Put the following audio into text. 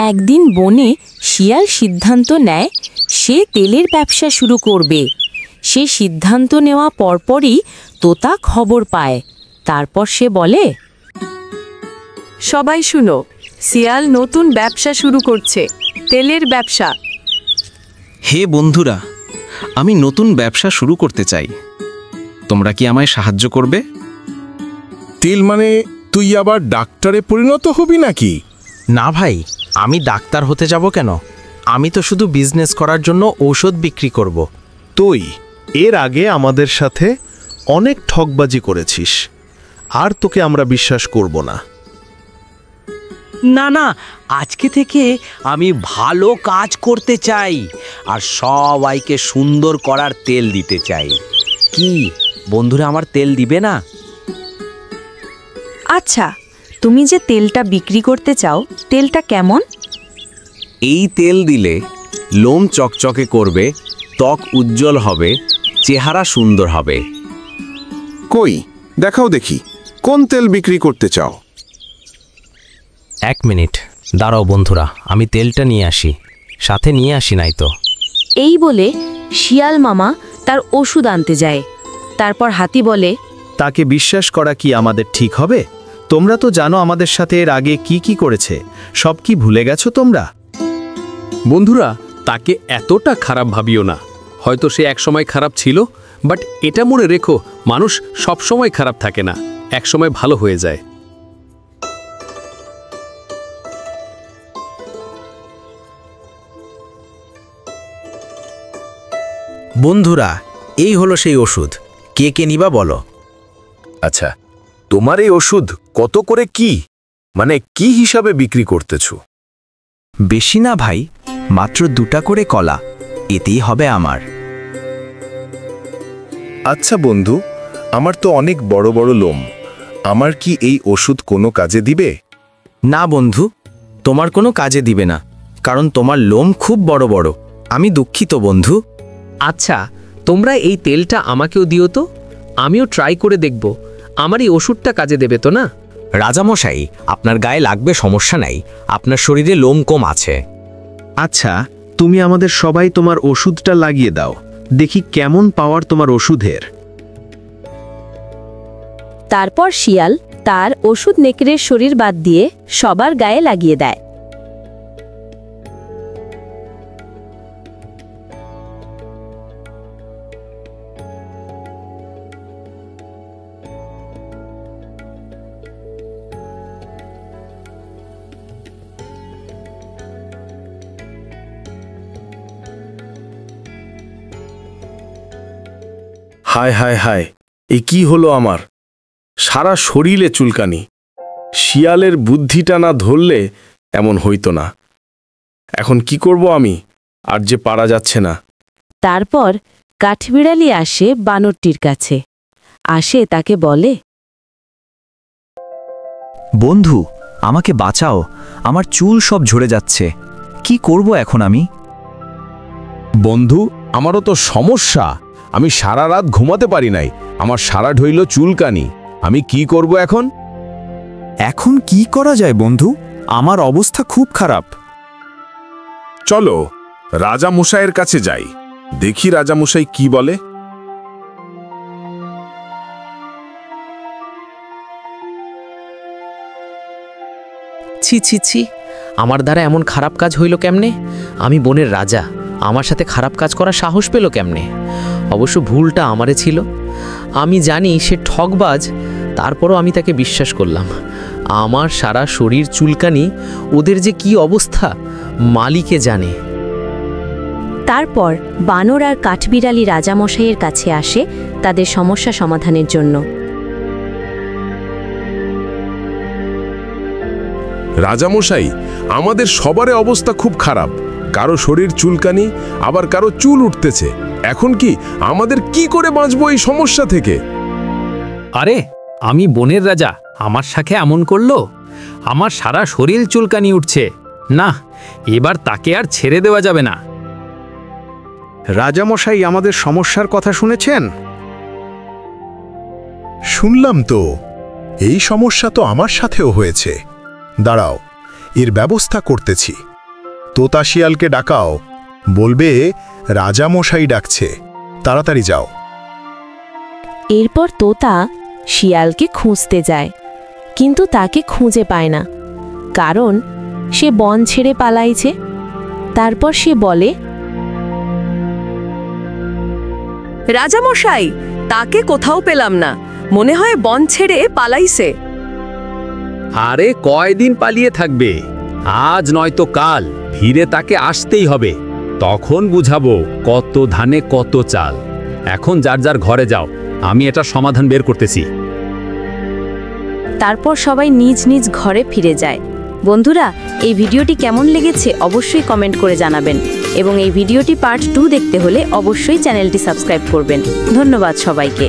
একদিন বনে শিয়াল সিদ্ধান্ত নেয় সে তেলের ব্যবসা শুরু করবে। সে সিদ্ধান্ত নেওয়া পরপরই তোতা খবর পায়। তারপর সে বলে, সবাই শুনো, শিয়াল নতুন ব্যবসা শুরু করছে, তেলের ব্যবসা। হে বন্ধুরা, আমি নতুন ব্যবসা শুরু করতে চাই। তোমরা কি আমায় সাহায্য করবে? তেল মানে তুই আবার ডাক্তারে পরিণত হবি নাকি? না ভাই, আমি ডাক্তার হতে যাব কেন? আমি তো শুধু বিজনেস করার জন্য ঔষধ বিক্রি করব। তুই এর আগে আমাদের সাথে অনেক ঠকবাজি করেছিস, আর তোকে আমরা বিশ্বাস করব না। না না, আজকে থেকে আমি ভালো কাজ করতে চাই আর সবাইকে সুন্দর করার তেল দিতে চাই। কি বন্ধুরা, আমার তেল দিবে না? আচ্ছা, তুমি যে তেলটা বিক্রি করতে চাও, তেলটা কেমন? এই তেল দিলে লোম চকচকে করবে, ত্বক উজ্জ্বল হবে, চেহারা সুন্দর হবে। কই দেখাও দেখি, কোন তেল বিক্রি করতে চাও? 1 মিনিট দাঁড়াও বন্ধুরা, আমি তেলটা নিয়ে আসি। সাথে নিয়ে আসি নাই তো। এই বলে শিয়াল মামা তার ওষুধ আনতে যায়। তারপর হাতি বলে, তাকে বিশ্বাস করা কি আমাদের ঠিক হবে? তোমরা তো জানো আমাদের সাথে এর আগে কি কি করেছে। সব কি ভুলে গেছো তোমরা? বন্ধুরা, তাকে এতটা খারাপ ভাবিও না। হয়তো সে একসময় খারাপ ছিল, বাট এটা মনে রেখো, মানুষ সবসময় খারাপ থাকে না, একসময় ভালো হয়ে যায়। বন্ধুরা, এই হলো সেই ওষুধ। কে কে নিবা বলো? আচ্ছা, তোমার এই ওষুধ কত করে, কি মানে কি হিসাবে বিক্রি করতেছো? বেশি না ভাই, মাত্র 2টা করে কলা, এতেই হবে আমার। আচ্ছা বন্ধু, আমার তো অনেক বড় বড় লোম, আমার কি এই ওষুধ কোনো কাজে দিবে? না বন্ধু, তোমার কোনো কাজে দিবে না, কারণ তোমার লোম খুব বড় বড়। আমি দুঃখিত বন্ধু। আচ্ছা, তোমরা এই তেলটা আমাকেও দিও তো, আমিও ট্রাই করে দেখব আমার এই ওষুধটা কাজে দেবে তো না। রাজামশাই, আপনার গায়ে লাগবে, সমস্যা নাই, আপনার শরীরে লোম কম আছে। আচ্ছা, তুমি আমাদের সবাই তোমার ওষুধটা লাগিয়ে দাও, দেখি কেমন পাওয়ার তোমার ওষুধের। তারপর শিয়াল তার ওষুধ নেকড়ের শরীর বাদ দিয়ে সবার গায়ে লাগিয়ে দেয়। হায় হায় হায়, এ কি হলো আমার? সারা শরীরে চুলকানি। শিয়ালের বুদ্ধিটা না ধরলে এমন হইতো না। এখন কি করব আমি? আর যে পারা যাচ্ছে না। তারপর কাঠবিড়ালি আসে বানরটির কাছে। আসে তাকে বলে, বন্ধু, আমাকে বাঁচাও, আমার চুল সব ঝরে যাচ্ছে। কি করব এখন আমি? বন্ধু, আমারও তো সমস্যা। আমি সারা রাত ঘুমাতে পারি নাই, আমার সারা ঢইল চুলকানি। আমি কি করব এখন? এখন কি করা যায় বন্ধু? আমার অবস্থা খুব খারাপ। চলো রাজামশাইয়ের কাছে যাই, দেখি রাজামশাই কি বলে। ছি ছি ছি, আমার দ্বারা এমন খারাপ কাজ হইল কেমনে? আমি বনের রাজা, আমার সাথে খারাপ কাজ করার সাহস পেল কেমনে? অবশ্য ভুলটা আমারে ছিল। আমি জানি সে ঠকবাজ, তারপরও আমি তাকে বিশ্বাস করলাম। আমার সারা শরীর চুলকানি, ওদের যে কি অবস্থা মালিকে জানে। তারপর বানর আর কাঠবিড়ালি রাজামশাইয়ের কাছে আসে তাদের সমস্যা সমাধানের জন্য। রাজামশাই, আমাদের সবারই অবস্থা খুব খারাপ। কারো শরীর চুলকানি, আবার কারো চুল উঠতেছে। এখন কি আমাদের কি করে বাঁচবো এই সমস্যা থেকে? আরে, আমি বনের রাজা, আমার সাথে এমন করলো? আমার সারা শরীর চুলকানি উঠছে। না, এবার তাকে আর ছেড়ে দেওয়া যাবে না। রাজামশাই, আমাদের সমস্যার কথা শুনেছেন? শুনলাম তো, এই সমস্যা তো আমার সাথেও হয়েছে। দাঁড়াও, এর ব্যবস্থা করতেছি। তোতা শিয়ালকে ডাকাও, বলবে রাজামশাই ডাকছে, তাড়াতাড়ি যাও। এরপর তোতা শিয়ালকে খুঁজতে যায়, কিন্তু তাকে খুঁজে পায় না, কারণ সে বন ছেড়ে পালাইছে। তারপর সে বলে, রাজামশাই, তাকে কোথাও পেলাম না, মনে হয় বন ছেড়ে পালাইছে। আরে কয়দিন পালিয়ে থাকবে? আজ নয়তো কাল ফিরে তাকে আসতেই হবে, তখন বুঝাবো কত ধানে কত চাল। এখন যার যার ঘরে যাও, আমি এটা সমাধান বের করতেছি। তারপর সবাই নিজ নিজ ঘরে ফিরে যায়। বন্ধুরা, এই ভিডিওটি কেমন লেগেছে অবশ্যই কমেন্ট করে জানাবেন, এবং এই ভিডিওটি পার্ট 2 দেখতে হলে অবশ্যই চ্যানেলটি সাবস্ক্রাইব করবেন। ধন্যবাদ সবাইকে।